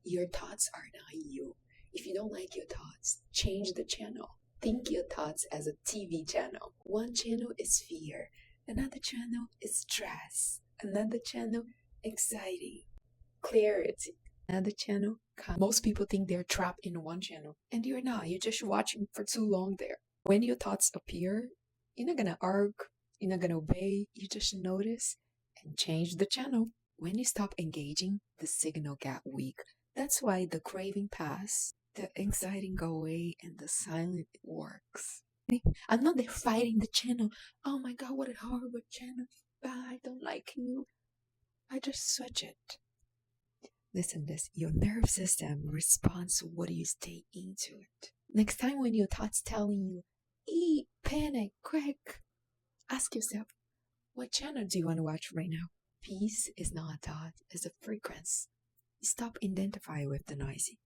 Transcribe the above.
Your thoughts are not you. If you don't like your thoughts, change the channel. Think your thoughts as a TV channel. One channel is fear, another channel is stress, another channel exciting, clarity, another channel calm. Most people think they're trapped in one channel, and you're not. You're just watching for too long there. When your thoughts appear, you're not gonna argue, you're not gonna obey, you just notice and change the channel. When you stop engaging, the signal got weak. That's why the craving pass, the anxiety go away, and the silence works. I'm not there fighting the channel. Oh my god, what a horrible channel. I don't like you. I just switch it. Listen this, your nerve system responds to what you stay into it. Next time when your thoughts telling you, eat, panic, quick, ask yourself, what channel do you want to watch right now? Peace is not a thought, it's a frequency. Stop identifying with the noisy.